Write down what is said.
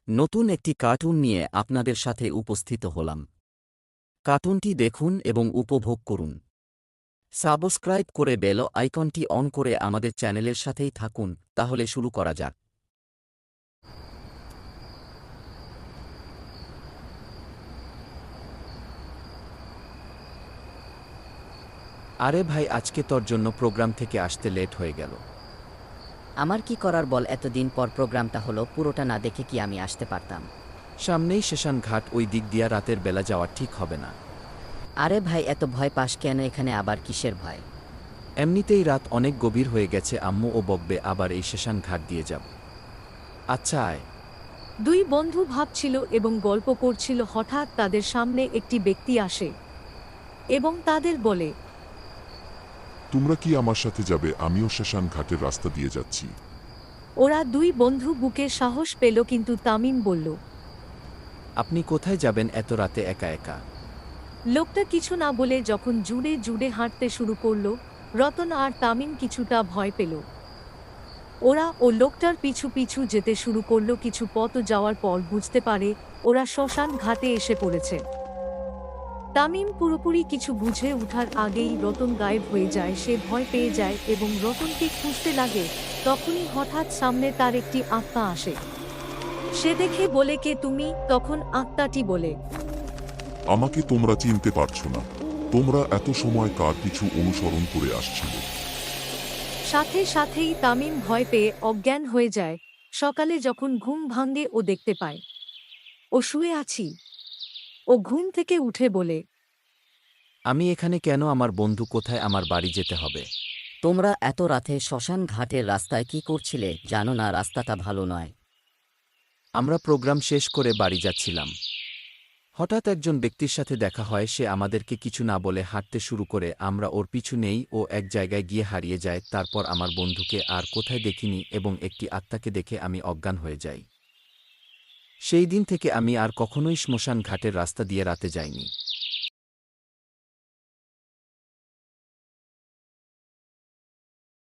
নতুন একটি কার্টুন নিয়ে আপনাদের সাথে উপস্থিত হলাম। কার্টুনটি দেখুন এবং উপভোগ করুন। সাবস্ক্রাইব করে বেল আইকনটি অন করে আমাদের চ্যানেলের সাথেই থাকুন। তাহলে শুরু করা যাক। আরে ভাই, আজকে তোর জন্য প্রোগ্রাম থেকে আসতে লেট হয়ে গেল। আমার কি করার বল, এতদিন পর প্রোগ্রামটা হলো, পুরোটা না দেখে কি আমি আসতে পারতাম? সামনেই শ্মশান ঘাট, ওই দিক দিয়া রাতের বেলা যাওয়া ঠিক হবে না। আরে ভাই, এত ভয় পাস কেন? এখানে আবার কিসের ভয়? এমনিতেই রাত অনেক গভীর হয়ে গেছে, আম্মু ও বকবে আবার এই শ্মশান ঘাট দিয়ে যাব। আচ্ছা আয়। দুই বন্ধু ভাবছিল এবং গল্প করছিল, হঠাৎ তাদের সামনে একটি ব্যক্তি আসে এবং তাদের বলে, তোমরা কি আমার সাথে যাবে? আমিও শ্মশান ঘাটের রাস্তা দিয়ে যাচ্ছি। ওরা দুই বন্ধু বুকে সাহস পেল, কিন্তু তামিম বলল। আপনি কোথায় যাবেন এত রাতে একা একা? লোকটা কিছু না বলে যখন জুড়ে জুড়ে হাঁটতে শুরু করল, রতন আর তামিম কিছুটা ভয় পেল। ওরা ও লোকটার পিছু পিছু যেতে শুরু করল। কিছু পথ যাওয়ার পর বুঝতে পারে ওরা শ্মশান ঘাটে এসে পড়েছে। তামিম পুরোপুরি কিছু বুঝে ওঠার আগেই রতন গায়েব হয়ে যায়। সে ভয় পেয়ে যায় এবং রতনকে খুঁজতে লাগে। তখনই হঠাৎ সামনে তার একটি আত্মা আসে। সে দেখে বলে, কে তুমি? তখন আত্মাটি বলে, আমাকে তোমরা চিনতে পারছো না? তোমরা এত সময় কার পিছু অনুসরণ করে আসছিলে? সাথে সাথেই তামিম ভয় পেয়ে অজ্ঞান হয়ে যায়। সকালে যখন ঘুম ভাঙে ও দেখতে পায় ও শুয়ে আছি। ও ঘুম থেকে উঠে বলে, আমি এখানে কেন? আমার বন্ধু কোথায়? আমার বাড়ি যেতে হবে। তোমরা এত রাতে শ্মশান ঘাটের রাস্তায় কি করছিলে? জানো না রাস্তাটা ভালো নয়? আমরা প্রোগ্রাম শেষ করে বাড়ি যাচ্ছিলাম। হঠাৎ একজন ব্যক্তির সাথে দেখা হয়। সে আমাদেরকে কিছু না বলে হাঁটতে শুরু করে। আমরা ওর পিছু নেই। ও এক জায়গায় গিয়ে হারিয়ে যায়। তারপর আমার বন্ধুকে আর কোথায় দেখিনি এবং একটি আত্মাকে দেখে আমি অজ্ঞান হয়ে যাই। সেই দিন থেকে আমি আর কখনোই শ্মশান ঘাটের রাস্তা দিয়ে রাতে যাইনি।